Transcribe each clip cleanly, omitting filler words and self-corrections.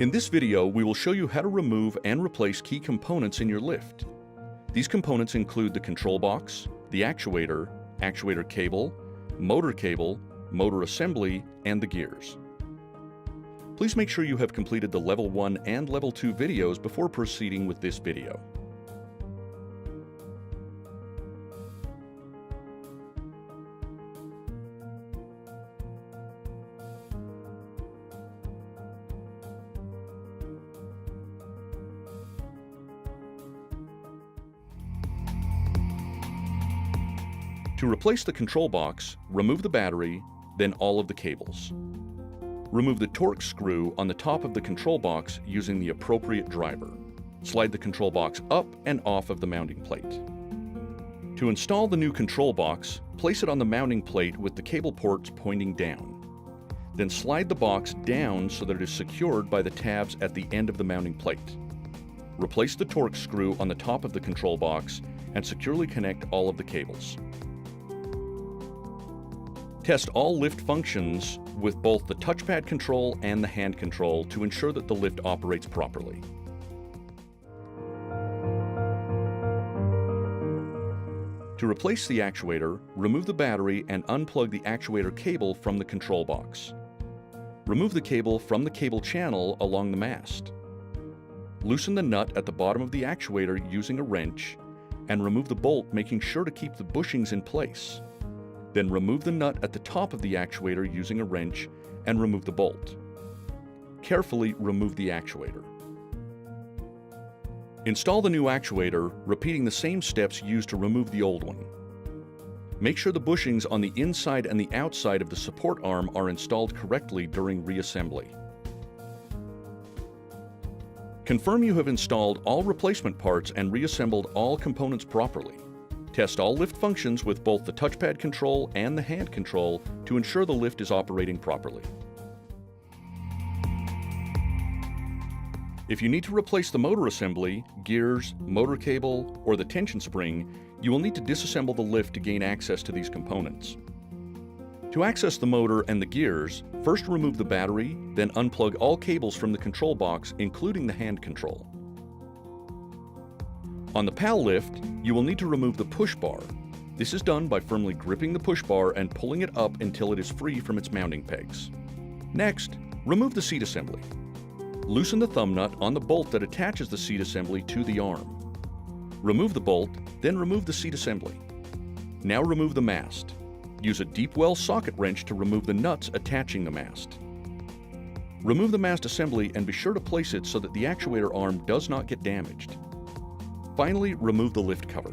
In this video, we will show you how to remove and replace key components in your lift. These components include the control box, the actuator, actuator cable, motor assembly, and the gears. Please make sure you have completed the Level 1 and Level 2 videos before proceeding with this video. To replace the control box, remove the battery, then all of the cables. Remove the Torx screw on the top of the control box using the appropriate driver. Slide the control box up and off of the mounting plate. To install the new control box, place it on the mounting plate with the cable ports pointing down. Then slide the box down so that it is secured by the tabs at the end of the mounting plate. Replace the Torx screw on the top of the control box and securely connect all of the cables. Test all lift functions with both the touchpad control and the hand control to ensure that the lift operates properly. To replace the actuator, remove the battery and unplug the actuator cable from the control box. Remove the cable from the cable channel along the mast. Loosen the nut at the bottom of the actuator using a wrench and remove the bolt, making sure to keep the bushings in place. Then remove the nut at the top of the actuator using a wrench and remove the bolt. Carefully remove the actuator. Install the new actuator, repeating the same steps used to remove the old one. Make sure the bushings on the inside and the outside of the support arm are installed correctly during reassembly. Confirm you have installed all replacement parts and reassembled all components properly. Test all lift functions with both the touchpad control and the hand control to ensure the lift is operating properly. If you need to replace the motor assembly, gears, motor cable, or the tension spring, you will need to disassemble the lift to gain access to these components. To access the motor and the gears, first remove the battery, then unplug all cables from the control box, including the hand control. On the PAL lift, you will need to remove the push bar. This is done by firmly gripping the push bar and pulling it up until it is free from its mounting pegs. Next, remove the seat assembly. Loosen the thumb nut on the bolt that attaches the seat assembly to the arm. Remove the bolt, then remove the seat assembly. Now remove the mast. Use a deep well socket wrench to remove the nuts attaching the mast. Remove the mast assembly and be sure to place it so that the actuator arm does not get damaged. Finally, remove the lift cover.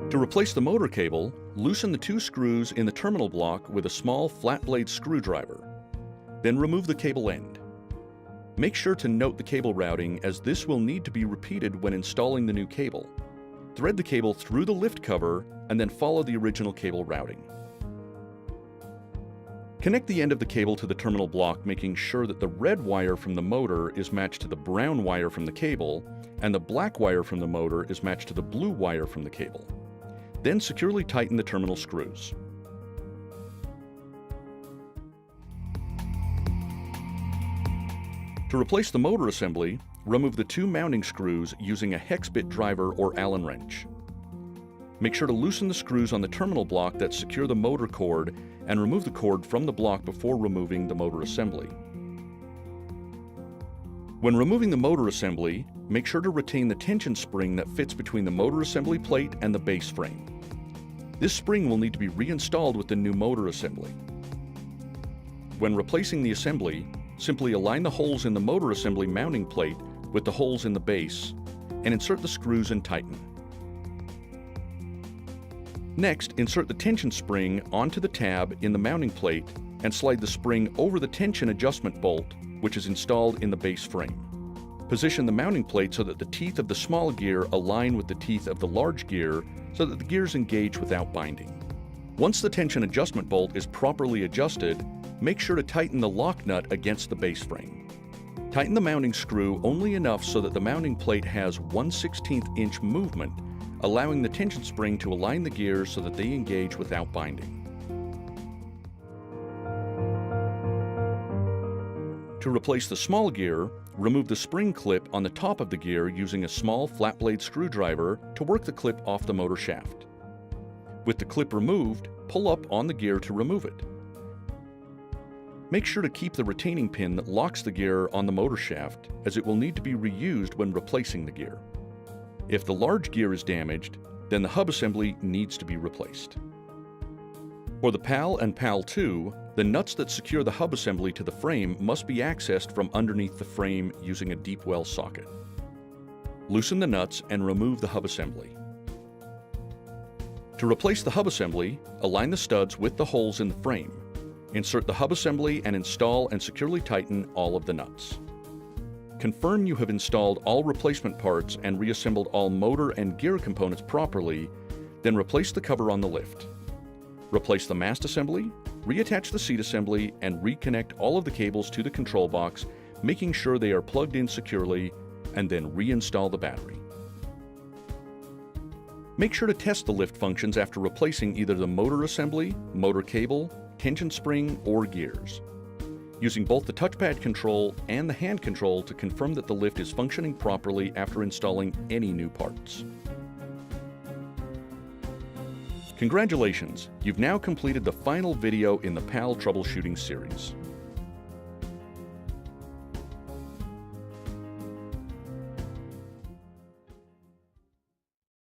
To replace the motor cable, loosen the two screws in the terminal block with a small flat blade screwdriver. Then remove the cable end. Make sure to note the cable routing, as this will need to be repeated when installing the new cable. Thread the cable through the lift cover and then follow the original cable routing. Connect the end of the cable to the terminal block, making sure that the red wire from the motor is matched to the brown wire from the cable, and the black wire from the motor is matched to the blue wire from the cable. Then securely tighten the terminal screws. To replace the motor assembly, remove the two mounting screws using a hex bit driver or Allen wrench. Make sure to loosen the screws on the terminal block that secure the motor cord and remove the cord from the block before removing the motor assembly. When removing the motor assembly, make sure to retain the tension spring that fits between the motor assembly plate and the base frame. This spring will need to be reinstalled with the new motor assembly. When replacing the assembly, simply align the holes in the motor assembly mounting plate with the holes in the base and insert the screws and tighten. Next, insert the tension spring onto the tab in the mounting plate and slide the spring over the tension adjustment bolt, which is installed in the base frame. Position the mounting plate so that the teeth of the small gear align with the teeth of the large gear so that the gears engage without binding. Once the tension adjustment bolt is properly adjusted, make sure to tighten the lock nut against the base frame. Tighten the mounting screw only enough so that the mounting plate has 1/16 inch movement, allowing the tension spring to align the gears so that they engage without binding. To replace the small gear, remove the spring clip on the top of the gear using a small flat blade screwdriver to work the clip off the motor shaft. With the clip removed, pull up on the gear to remove it. Make sure to keep the retaining pin that locks the gear on the motor shaft, as it will need to be reused when replacing the gear. If the large gear is damaged, then the hub assembly needs to be replaced. For the PAL and PAL2, the nuts that secure the hub assembly to the frame must be accessed from underneath the frame using a deep well socket. Loosen the nuts and remove the hub assembly. To replace the hub assembly, align the studs with the holes in the frame. Insert the hub assembly and install and securely tighten all of the nuts. Confirm you have installed all replacement parts and reassembled all motor and gear components properly, then replace the cover on the lift. Replace the mast assembly, reattach the seat assembly, and reconnect all of the cables to the control box, making sure they are plugged in securely, and then reinstall the battery. Make sure to test the lift functions after replacing either the motor assembly, motor cable, tension spring, or gears, using both the touchpad control and the hand control to confirm that the lift is functioning properly after installing any new parts. Congratulations, you've now completed the final video in the PAL troubleshooting series.